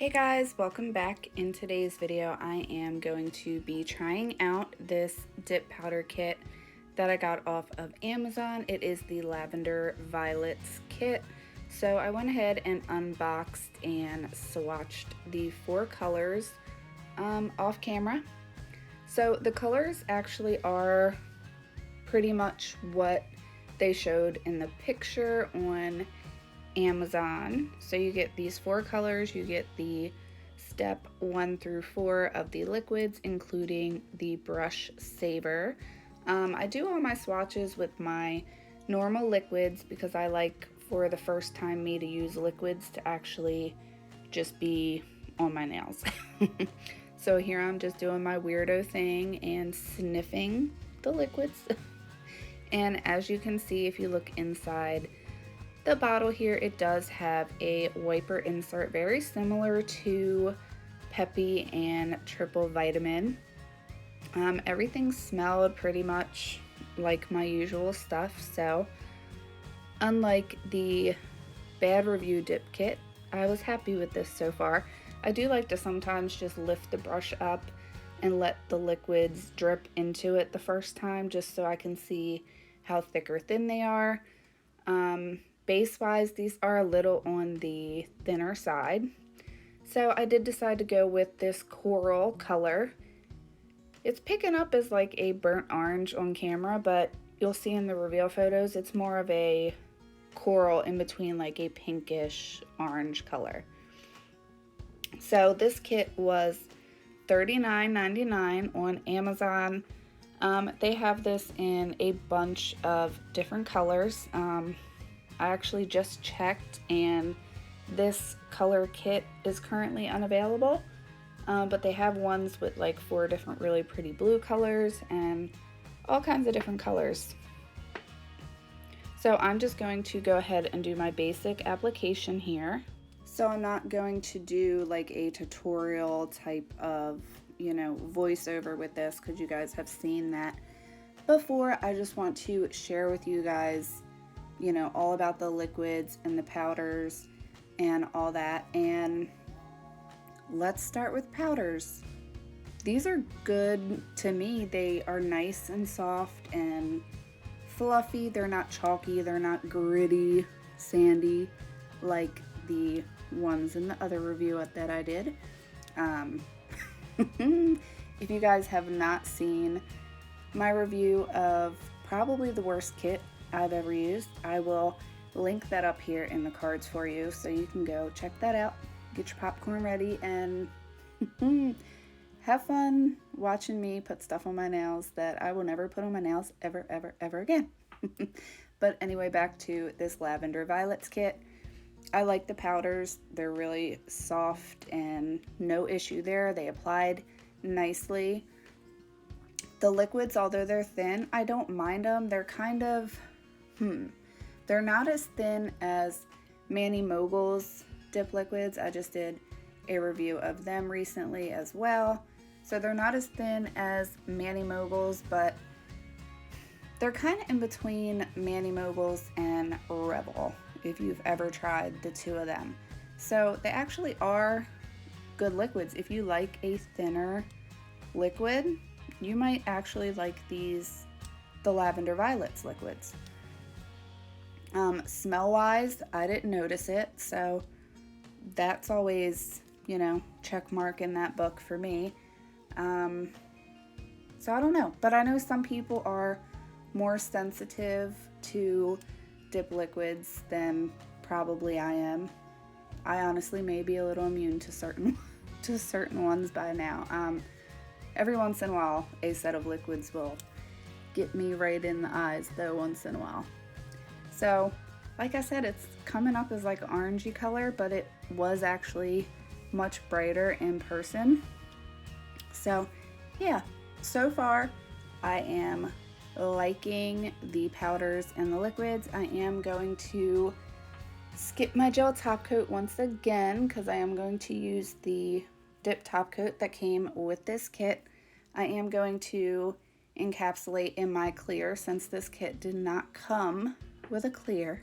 Hey guys, welcome back. In today's video I am going to be trying out this dip powder kit that I got off of Amazon. It is the Lavender Violets kit. So I went ahead and unboxed and swatched the 4 colors off camera. So the colors actually are pretty much what they showed in the picture on Amazon. So you get these 4 colors, you get the step 1 through 4 of the liquids, including the brush saver. I do all my swatches with my normal liquids because I like, for the first time, me to use liquids to actually just be on my nails. So here I'm just doing my weirdo thing and sniffing the liquids. And as you can see, if you look inside the bottle here, it does have a wiper insert, very similar to Peppy and Triple Vitamin. Everything smelled pretty much like my usual stuff, so unlike the bad review dip kit, I was happy with this so far. I do like to sometimes just lift the brush up and let the liquids drip into it the first time, just so I can see how thick or thin they are. Base-wise, these are a little on the thinner side. So I did decide to go with this coral color. It's picking up as like a burnt orange on camera, but you'll see in the reveal photos, it's more of a coral in between like a pinkish orange color. So this kit was $39.99 on Amazon. They have this in a bunch of different colors. I actually just checked and this color kit is currently unavailable, but they have ones with like 4 different really pretty blue colors and all kinds of different colors. So I'm just going to go ahead and do my basic application here. So I'm not going to do like a tutorial type of, voiceover with this, because you guys have seen that before. I just want to share with you guys all about the liquids and the powders and all that. And let's start with powders. These are good to me. They are nice and soft and fluffy. They're not chalky, they're not gritty, sandy like the ones in the other review that I did. If you guys have not seen my review of probably the worst kit I've ever used, I will link that up here in the cards for you, so you can go check that out, get your popcorn ready, and have fun watching me put stuff on my nails that I will never put on my nails ever again. But anyway, back to this Lavender Violets kit. I like the powders. They're really soft and no issue there. They applied nicely. The liquids, although they're thin, I don't mind them. They're kind of they're not as thin as Maniology's dip liquids. I just did a review of them recently as well. So they're not as thin as Maniology's, but they're kind of in between Maniology's and Revel, if you've ever tried the 2 of them. So they actually are good liquids. If you like a thinner liquid, you might actually like the Lavender Violets liquids. Smell-wise, I didn't notice it, so that's always, check mark in that book for me. So I don't know, but I know some people are more sensitive to dip liquids than probably I am. I honestly may be a little immune to certain ones by now. Every once in a while, a set of liquids will get me right in the eyes, though, once in a while. So, like I said, it's coming up as like an orangey color, but it was actually much brighter in person. So, yeah, so far I am liking the powders and the liquids. I am going to skip my gel top coat once again because I am going to use the dip top coat that came with this kit. I am going to encapsulate in my clear, since this kit did not come with a clear.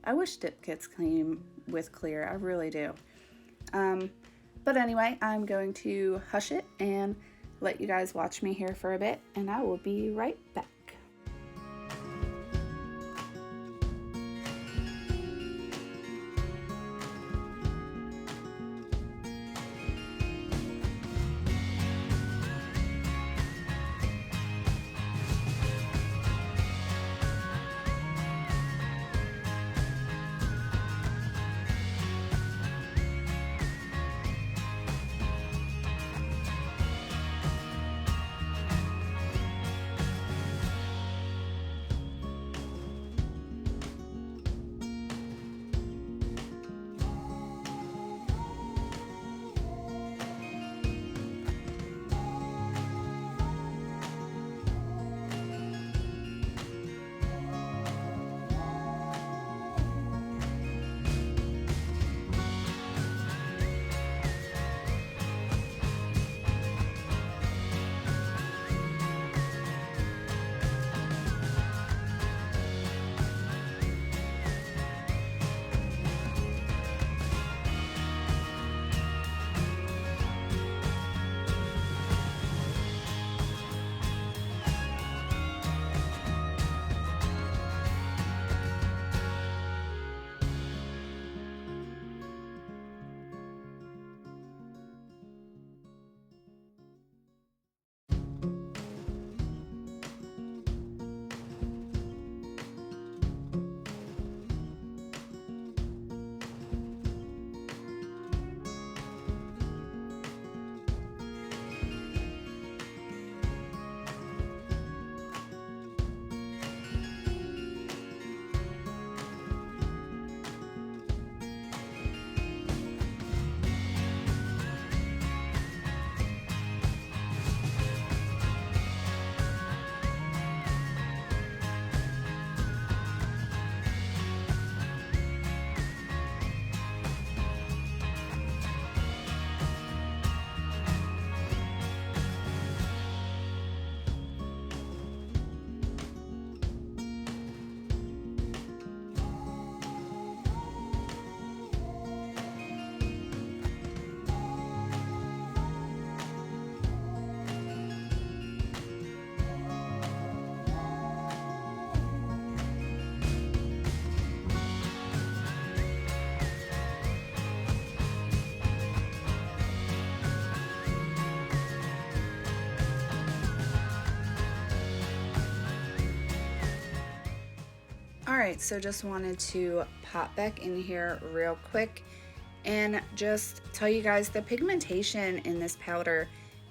I wish dip kits came with clear, I really do. But anyway, I'm going to hush it and let you guys watch me here for a bit, and I will be right back. Alright, so just wanted to pop back in here real quick and just tell you guys the pigmentation in this powder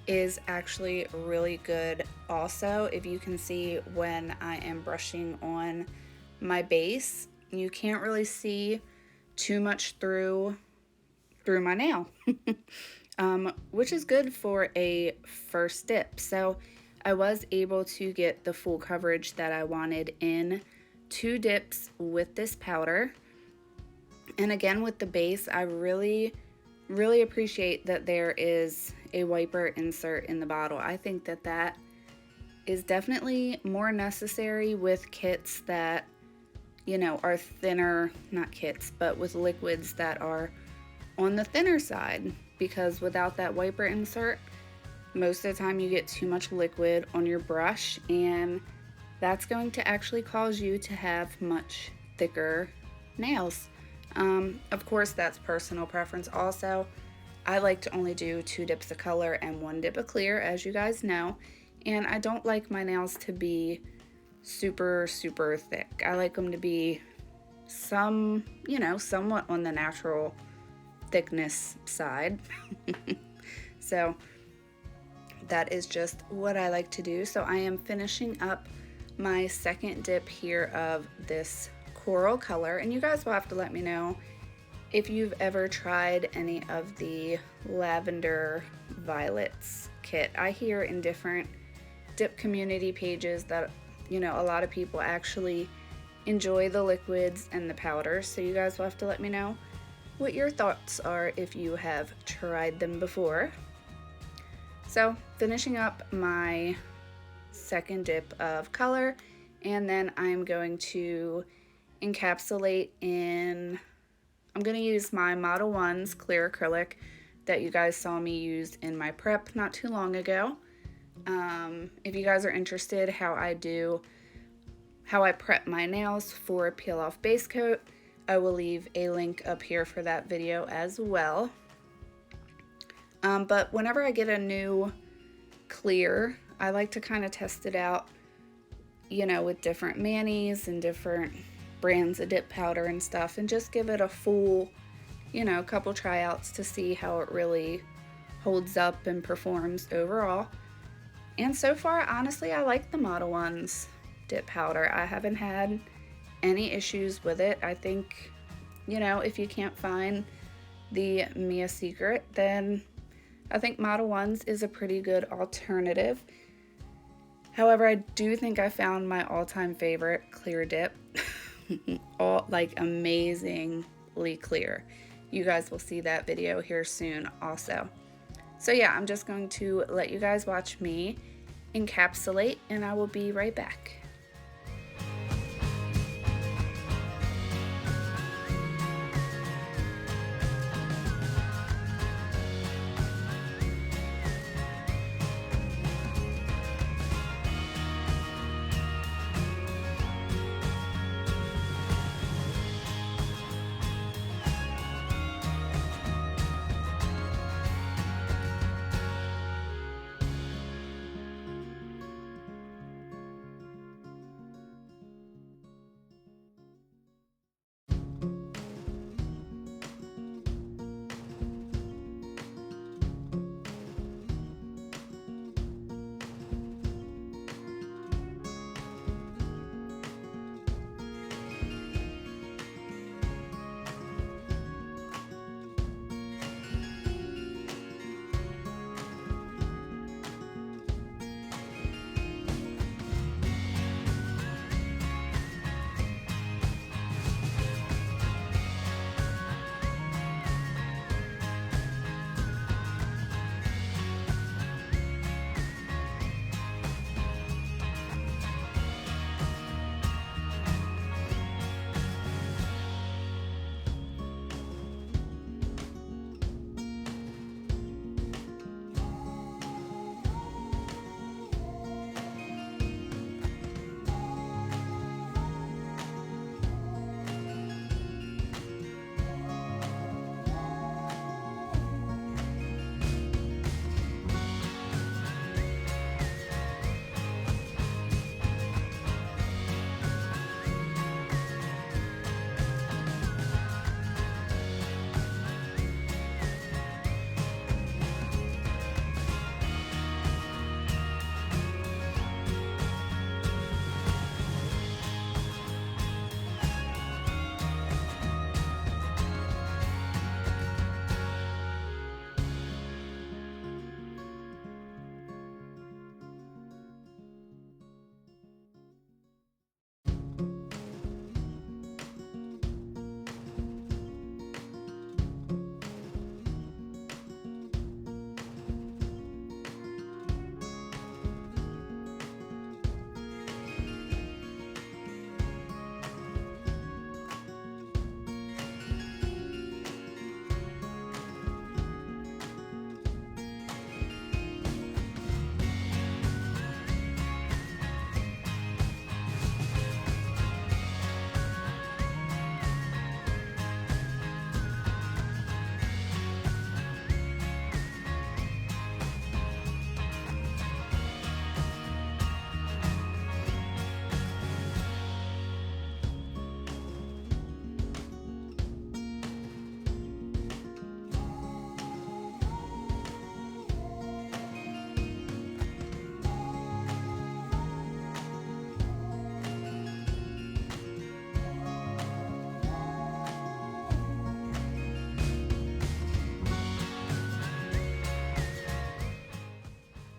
is actually really good. Also, if you can see when I am brushing on my base, you can't really see too much through my nail, which is good for a first dip. So I was able to get the full coverage that I wanted in 2 dips with this powder. And again, with the base, I really appreciate that there is a wiper insert in the bottle. I think that that is definitely more necessary with kits that, you know, are thinner, not kits, but with liquids that are on the thinner side, because without that wiper insert, most of the time you get too much liquid on your brush, and that's going to actually cause you to have much thicker nails. Of course, that's personal preference also. I like to only do 2 dips of color and 1 dip of clear, as you guys know, and I don't like my nails to be super thick. I like them to be somewhat on the natural thickness side. So that is just what I like to do. So I am finishing up my second dip here of this coral color, and you guys will have to let me know if you've ever tried any of the lavender violets kit. I hear in different dip community pages that, you know, a lot of people actually enjoy the liquids and the powders, so you guys will have to let me know what your thoughts are if you have tried them before. So finishing up my second dip of color, and then I'm going to encapsulate in, I'm going to use my Model 1's clear acrylic that you guys saw me use in my prep not too long ago. If you guys are interested how I prep my nails for a peel off base coat, I will leave a link up here for that video as well. But whenever I get a new clear, I like to kind of test it out, you know, with different manis and different brands of dip powder and stuff, and just give it a full, you know, couple tryouts to see how it really holds up and performs overall. And so far, honestly, I like the Model 1's dip powder. I haven't had any issues with it. I think, you know, if you can't find the Mia Secret, then I think Model 1's is a pretty good alternative. However, I do think I found my all-time favorite clear dip. All like amazingly clear. You guys will see that video here soon also. So yeah, I'm just going to let you guys watch me encapsulate, and I will be right back.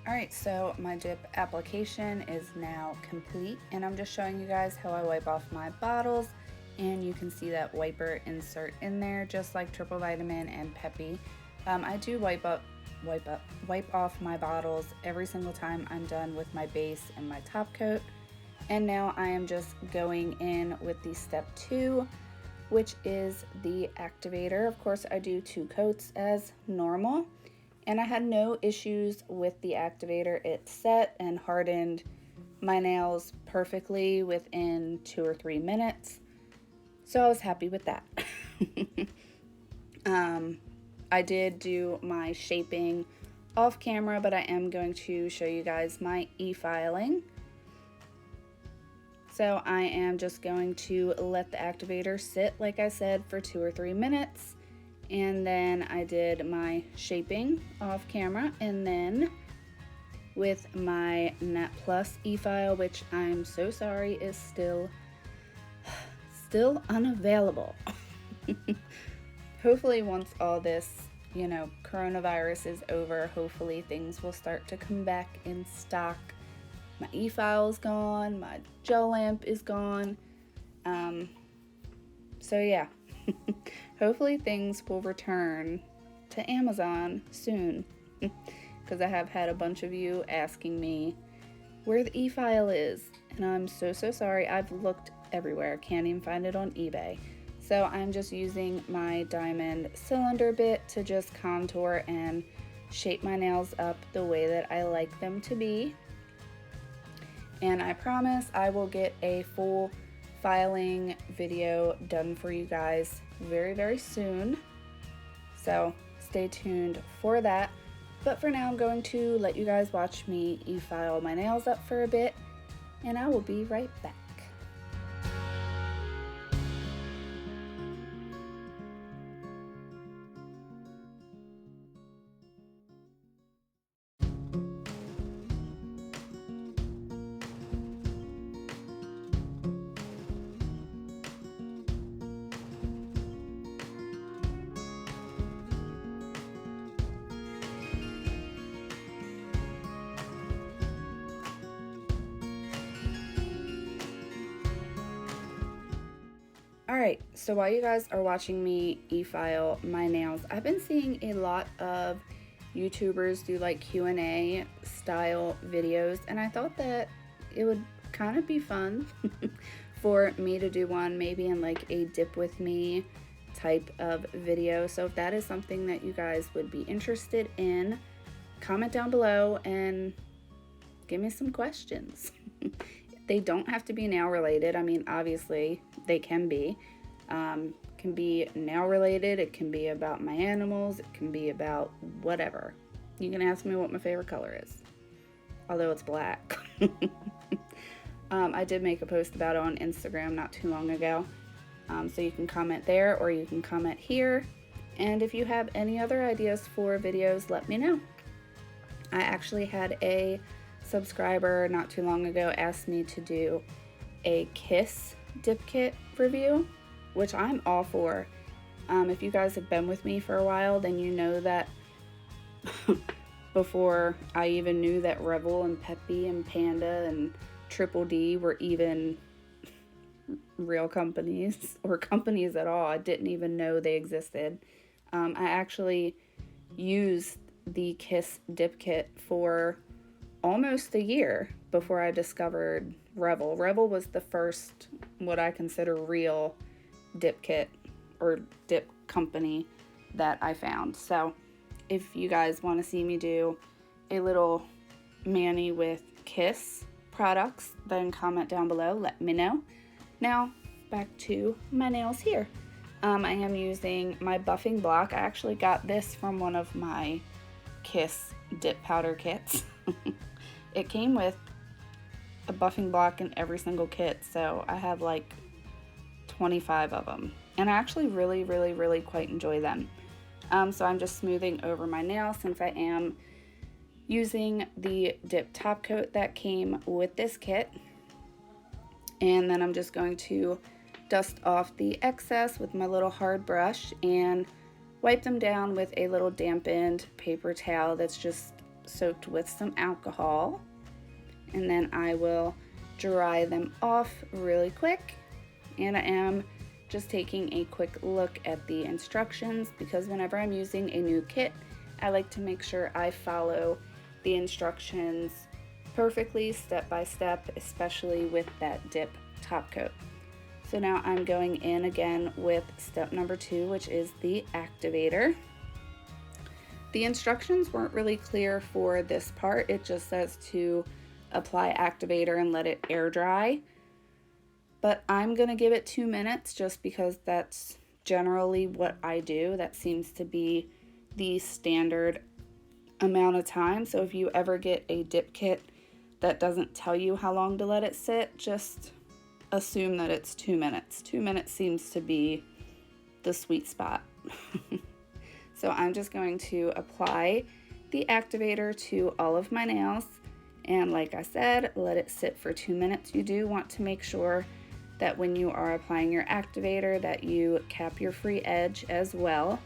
Alright, so my dip application is now complete, and I'm just showing you guys how I wipe off my bottles, and you can see that wiper insert in there just like Triple Vitamin and Peppy. I do wipe off my bottles every single time I'm done with my base and my top coat. And now I am just going in with the step 2 which is the activator. Of course, I do 2 coats as normal, and I had no issues with the activator. It set and hardened my nails perfectly within 2 or 3 minutes, so I was happy with that. I did do my shaping off camera, but I am going to show you guys my e-filing. So I am just going to let the activator sit, like I said, for 2 or 3 minutes. And then I did my shaping off camera, and then with my Net Plus e-file, which I'm so sorry is still unavailable. Hopefully once all this, you know, coronavirus is over, hopefully things will start to come back in stock. My e-file is gone, my gel lamp is gone. So yeah, hopefully things will return to Amazon soon, because I have had a bunch of you asking me where the e-file is, and I'm so sorry. I've looked everywhere, can't even find it on eBay. So I'm just using my diamond cylinder bit to just contour and shape my nails up the way that I like them to be. And I promise I will get a full filing video done for you guys very soon. So stay tuned for that. But for now, I'm going to let you guys watch me e-file my nails up for a bit, and I will be right back. Alright, so while you guys are watching me e-file my nails, I've been seeing a lot of YouTubers do like Q&A style videos, and I thought that it would kind of be fun for me to do one, maybe in like a dip with me type of video. So if that is something that you guys would be interested in, comment down below and give me some questions. They don't have to be nail related. I mean, obviously they can be. Can be nail related. It can be about my animals. It can be about whatever. You can ask me what my favorite color is, although it's black. I did make a post about it on Instagram not too long ago. So you can comment there, or you can comment here. And if you have any other ideas for videos, let me know. I actually had a subscriber not too long ago asked me to do a Kiss dip kit review, which I'm all for. If you guys have been with me for a while, then you know that before I even knew that Revel and Peppy and Panda and Triple D were even real companies, or companies at all, I didn't even know they existed. I actually used the Kiss dip kit for almost a year before I discovered Revel. Revel was the first, what I consider real dip kit or dip company that I found. So if you guys want to see me do a little mani with Kiss products, then comment down below, let me know. Now back to my nails here. I am using my buffing block. I actually got this from one of my Kiss dip powder kits. It came with a buffing block in every single kit, so I have like 25 of them, and I actually really quite enjoy them. So I'm just smoothing over my nail since I am using the dip top coat that came with this kit, and then I'm just going to dust off the excess with my little hard brush and wipe them down with a little dampened paper towel that's just soaked with some alcohol, and then I will dry them off really quick. And I am just taking a quick look at the instructions, because whenever I'm using a new kit, I like to make sure I follow the instructions perfectly, step by step, especially with that dip top coat. So now I'm going in again with step number 2, which is the activator. The instructions weren't really clear for this part. It just says to apply activator and let it air dry. But I'm gonna give it 2 minutes just because that's generally what I do. That seems to be the standard amount of time. So if you ever get a dip kit that doesn't tell you how long to let it sit, just assume that it's 2 minutes. 2 minutes seems to be the sweet spot. So I'm just going to apply the activator to all of my nails. And like I said, let it sit for 2 minutes. You do want to make sure that when you are applying your activator that you cap your free edge as well.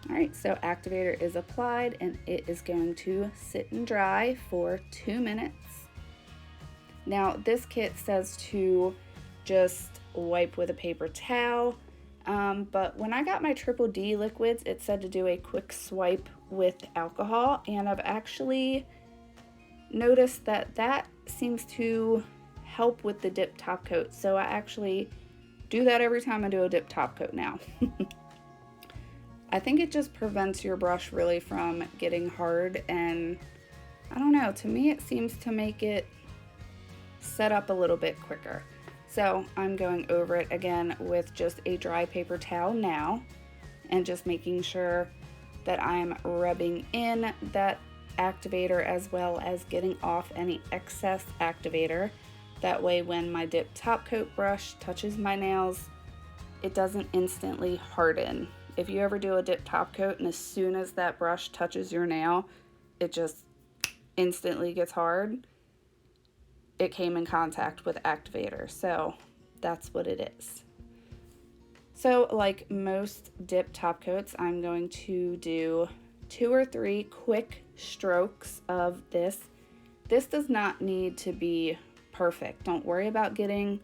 All right, so activator is applied and it is going to sit and dry for 2 minutes. Now this kit says to just wipe with a paper towel, but when I got my Triple D liquids, it said to do a quick swipe with alcohol, and I've actually noticed that that seems to help with the dip top coat. So I actually do that every time I do a dip top coat now. I think it just prevents your brush really from getting hard, and I don't know, to me it seems to make it set up a little bit quicker. So I'm going over it again with just a dry paper towel now and just making sure that I'm rubbing in that activator as well as getting off any excess activator. That way when my dip top coat brush touches my nails, it doesn't instantly harden. If you ever do a dip top coat and as soon as that brush touches your nail, it just instantly gets hard, it came in contact with activator. So that's what it is. So like most dip top coats, I'm going to do 2 or 3 quick strokes of this. This does not need to be perfect. Don't worry about getting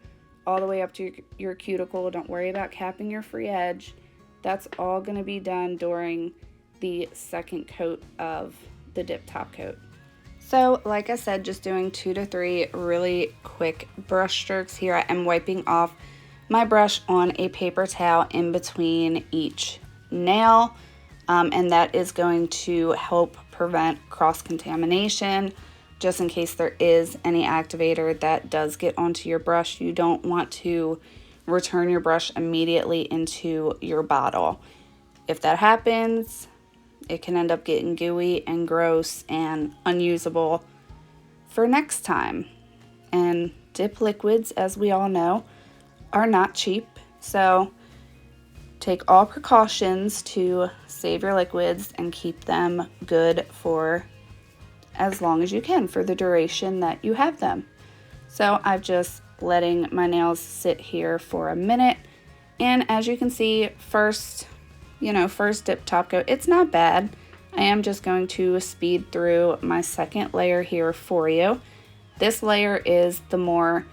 all the way up to your cuticle. Don't worry about capping your free edge. That's all going to be done during the second coat of the dip top coat. So like I said, just doing 2 to 3 really quick brush strokes here. I am wiping off my brush on a paper towel in between each nail, and that is going to help prevent cross-contamination. Just in case there is any activator that does get onto your brush, you don't want to return your brush immediately into your bottle. If that happens, it can end up getting gooey and gross and unusable for next time. And dip liquids, as we all know, are not cheap, so take all precautions to save your liquids and keep them good for as long as you can, for the duration that you have them. So I'm just letting my nails sit here for a minute, and as you can see, first dip top coat, it's not bad. I am just going to speed through my second layer here for you. This layer is the more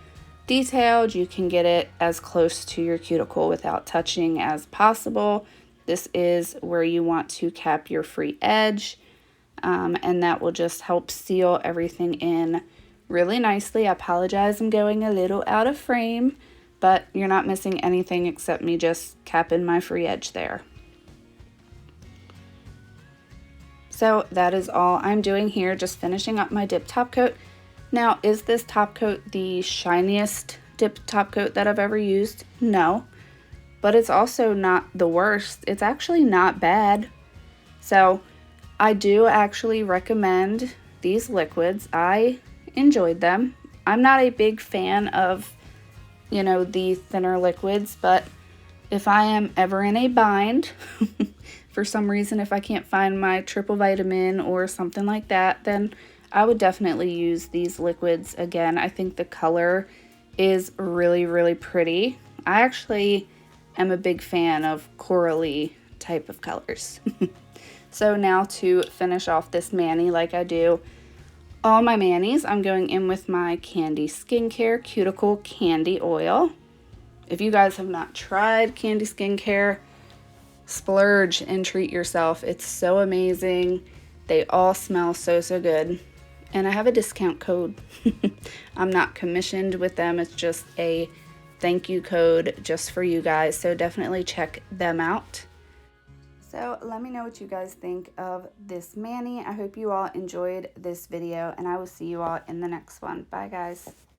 detailed. You can get it as close to your cuticle without touching as possible. This is where you want to cap your free edge, and that will just help seal everything in really nicely. I apologize, I'm going a little out of frame, but you're not missing anything except me just capping my free edge there. So that is all I'm doing here, just finishing up my dip top coat. Now, is this top coat the shiniest dip top coat that I've ever used? No, but it's also not the worst. It's actually not bad. So I do actually recommend these liquids. I enjoyed them. I'm not a big fan of, the thinner liquids, but if I am ever in a bind, for some reason, if I can't find my triple vitamin or something like that, then I would definitely use these liquids again. I think the color is really, really pretty. I actually am a big fan of corally type of colors. So now to finish off this mani like I do all my manis, I'm going in with my Candy Skincare Cuticle Candy Oil. If you guys have not tried Candy Skincare, splurge and treat yourself. It's so amazing. They all smell so, so good. And I have a discount code. I'm not commissioned with them. It's just a thank you code just for you guys. So definitely check them out. So let me know what you guys think of this mani. I hope you all enjoyed this video, and I will see you all in the next one. Bye, guys.